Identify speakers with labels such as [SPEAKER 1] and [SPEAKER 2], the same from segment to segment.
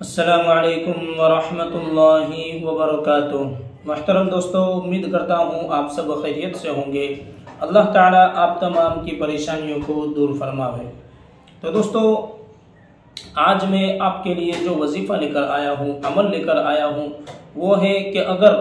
[SPEAKER 1] अस्सलामु अलैकुम वरहमतुल्लाहि वबरकातुह। मोहतरम दोस्तों, उम्मीद करता हूँ आप सब खैरियत से होंगे। अल्लाह ताला आप तमाम की परेशानियों को दूर फरमावे। तो दोस्तों, आज मैं आपके लिए जो वजीफ़ा लेकर आया हूँ, अमल लेकर आया हूँ, वो है कि अगर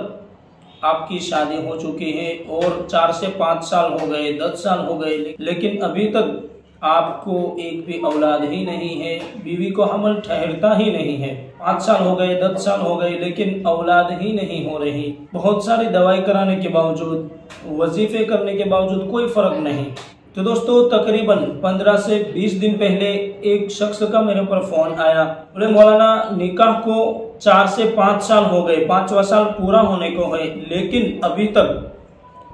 [SPEAKER 1] आपकी शादी हो चुकी है और 4 से 5 साल हो गए, 10 साल हो गए, लेकिन अभी तक आपको एक भी औलाद ही नहीं है, बीवी को हमल ठहरता ही नहीं है, 5 साल हो गए, 10 साल हो गए, लेकिन औलाद ही नहीं हो रही, बहुत सारी दवाई कराने के बावजूद, वजीफे करने के बावजूद कोई फर्क नहीं। तो दोस्तों, तकरीबन 15 से 20 दिन पहले एक शख्स का मेरे ऊपर फोन आया। बोले मौलाना, निकाह को 4 से 5 साल हो गए, 5वां साल पूरा होने को है, लेकिन अभी तक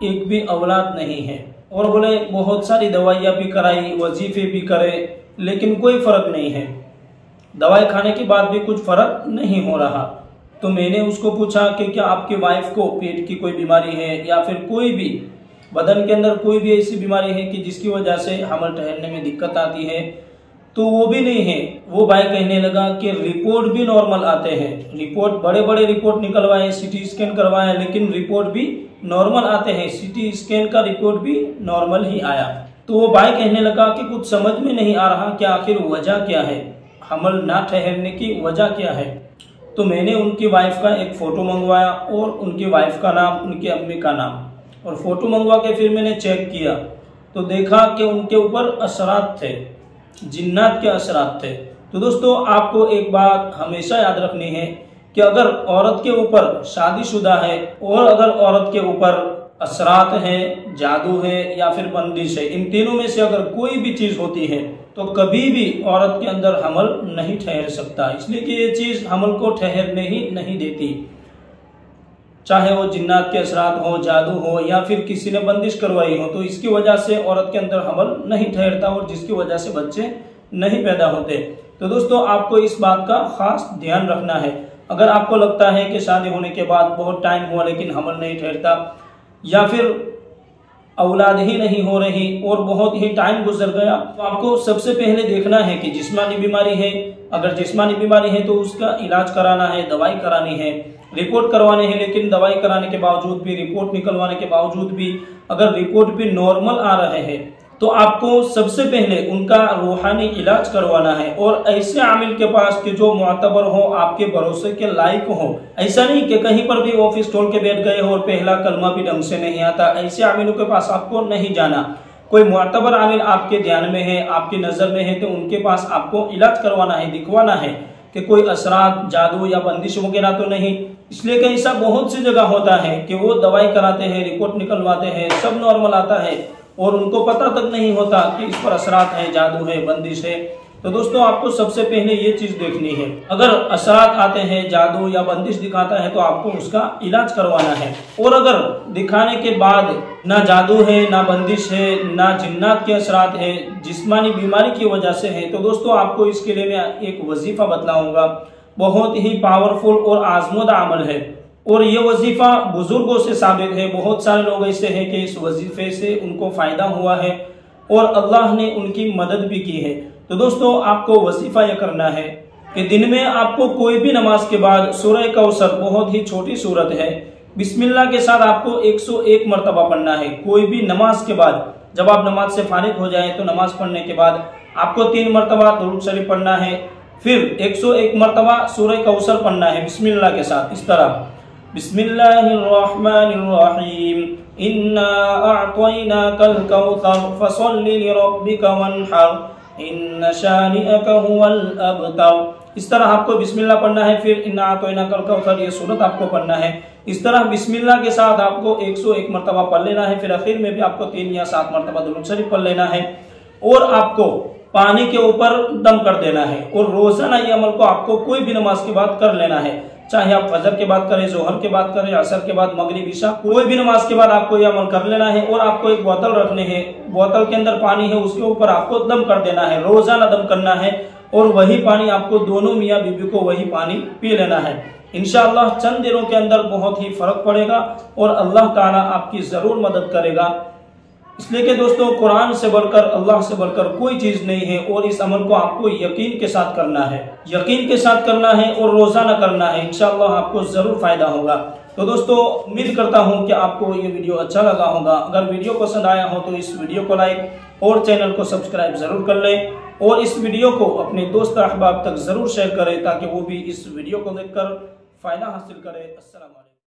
[SPEAKER 1] एक भी औलाद नहीं है। और बोले बहुत सारी दवाइयाँ भी कराई, वजीफे भी करे, लेकिन कोई फर्क नहीं है, दवाई खाने के बाद भी कुछ फर्क नहीं हो रहा। तो मैंने उसको पूछा कि क्या आपकी वाइफ को पेट की कोई बीमारी है या फिर कोई भी बदन के अंदर कोई भी ऐसी बीमारी है कि जिसकी वजह से हमल ठहरने में दिक्कत आती है? तो वो भी नहीं है। वो भाई कहने लगा कि रिपोर्ट भी नॉर्मल आते हैं, रिपोर्ट बड़े बड़े रिपोर्ट निकलवाए, सीटी स्कैन करवाए, लेकिन रिपोर्ट भी नॉर्मल आते हैं, सीटी स्कैन का रिपोर्ट भी नॉर्मल ही आया। तो वो भाई कहने लगा कि कुछ समझ में नहीं आ रहा कि आखिर वजह क्या है, हमल ना ठहरने की वजह क्या है। तो मैंने उनकी वाइफ का एक फ़ोटो मंगवाया और उनकी वाइफ का नाम, उनकी अम्मी का नाम, और फ़ोटो मंगवा के फिर मैंने चेक किया तो देखा कि उनके ऊपर असरात थे, जिन्नात के असरात थे। तो दोस्तों, आपको एक बात हमेशा याद रखनी है कि अगर औरत के ऊपर शादीशुदा है और अगर औरत के ऊपर असरात है, जादू है या फिर बंदिश है, इन तीनों में से अगर कोई भी चीज़ होती है तो कभी भी औरत के अंदर हमल नहीं ठहर सकता, इसलिए कि ये चीज़ हमल को ठहरने ही नहीं देती। चाहे वो जिन्नात के असरात हो, जादू हो या फिर किसी ने बंदिश करवाई हो, तो इसकी वजह से औरत के अंदर हमल नहीं ठहरता और जिसकी वजह से बच्चे नहीं पैदा होते। तो दोस्तों, आपको इस बात का खास ध्यान रखना है। अगर आपको लगता है कि शादी होने के बाद बहुत टाइम हुआ लेकिन हमल नहीं ठहरता, या फिर औलाद ही नहीं हो रही और बहुत ही टाइम गुजर गया, तो आपको सबसे पहले देखना है कि जिस्मानी बीमारी है। अगर जिस्मानी बीमारी है तो उसका इलाज कराना है, दवाई करानी है, रिपोर्ट करवाने हैं, लेकिन दवाई कराने के बावजूद भी, रिपोर्ट निकलवाने के बावजूद भी अगर रिपोर्ट भी नॉर्मल आ रहे हैं तो आपको सबसे पहले उनका रूहानी इलाज करवाना है। और ऐसे आमिल के पास कि जो मुअतबर हो, आपके भरोसे के लायक हो। ऐसा नहीं कि कहीं पर भी ऑफिस खोल के बैठ गए हो और पहला कलमा भी ढंग से नहीं आता, ऐसे आमिलों के पास आपको नहीं जाना। कोई मुअतबर आमिल आपके ध्यान में है, आपकी नज़र में है, तो उनके पास आपको इलाज करवाना है, दिखवाना है कि कोई असरात, जादू या बंदिश वगैरह तो नहीं। इसलिए कि ऐसा बहुत सी जगह होता है कि वो दवाई कराते हैं, रिपोर्ट निकलवाते हैं, सब नॉर्मल आता है और उनको पता तक नहीं होता कि इस पर असरात है, जादू है, बंदिश है। तो दोस्तों, आपको सबसे पहले ये चीज देखनी है। अगर असरात आते हैं, जादू या बंदिश दिखाता है, तो आपको उसका इलाज करवाना है। और अगर दिखाने के बाद ना जादू है, ना बंदिश है, ना जिन्नात के असरात है, जिस्मानी बीमारी की वजह से है, तो दोस्तों आपको इसके लिए मैं एक वजीफा बतलाऊंगा। बहुत ही पावरफुल और आजमूदा अमल है और ये वजीफा बुजुर्गों से साबित है। बहुत सारे लोग ऐसे हैं कि इस वजीफे से उनको फायदा हुआ है और अल्लाह ने उनकी मदद भी की है। तो दोस्तों, आपको वजीफा यह करना है कि दिन में आपको कोई भी नमाज के बाद सूरह कौसर, बहुत ही छोटी सूरत है, बिस्मिल्लाह के साथ आपको 101 मरतबा पढ़ना है। कोई भी नमाज के बाद, जब आप नमाज से फारिग हो जाए तो नमाज पढ़ने के बाद आपको 3 मरतबा दुरूद शरीफ पढ़ना है, फिर 101 मरतबा सूरह कौसर पढ़ना है बिस्मिल्लाह के साथ। इस तरह बिस्मिल्लाहिर्रहमानिर्रहीम, इन्ना अअतैनाकल कौसर फसल्लि लिरब्बिका वन्हर, इन्न शानिअका हुवल अबतर। इस तरह आपको बिस्मिल्लाह पढ़ना है, फिर इन्ना अअतैनाकल कौसर, ये सूरत आपको पढ़ना है। इस तरह बिस्मिल्लाह के साथ आपको 101 मरतबा पढ़ लेना है, फिर आखिर में भी आपको 3 या 7 मरतबा दुरूद शरीफ पढ़ लेना है और आपको पानी के ऊपर दम कर देना है। और रोजाना ये अमल को आपको कोई भी नमाज के बाद कर लेना है, चाहे आप फजर के बाद करें, जोहर के बाद करें, असर के बाद, मगरिब, इशा, कोई भी नमाज के बाद आपको ये अमल कर लेना है। और आपको एक बोतल रखने हैं, बोतल के अंदर पानी है, उसके ऊपर आपको दम कर देना है, रोजाना दम करना है और वही पानी आपको दोनों मियाँ बीबी को वही पानी पी लेना है। इंशाअल्लाह चंद दिनों के अंदर बहुत ही फर्क पड़ेगा और अल्लाह ताला आपकी जरूर मदद करेगा। इसलिए कि दोस्तों कुरान से बढ़कर, अल्लाह से बढ़कर कोई चीज़ नहीं है और इस अमल को आपको यकीन के साथ करना है, यकीन के साथ करना है और रोज़ाना करना है। इंशाअल्लाह आपको ज़रूर फ़ायदा होगा। तो दोस्तों उम्मीद करता हूं कि आपको ये वीडियो अच्छा लगा होगा। अगर वीडियो पसंद आया हो तो इस वीडियो को लाइक और चैनल को सब्सक्राइब ज़रूर कर लें और इस वीडियो को अपने दोस्त अहबाब तक ज़रूर शेयर करें ताकि वो भी इस वीडियो को देखकर फ़ायदा हासिल करें। अस्सलाम वालेकुम।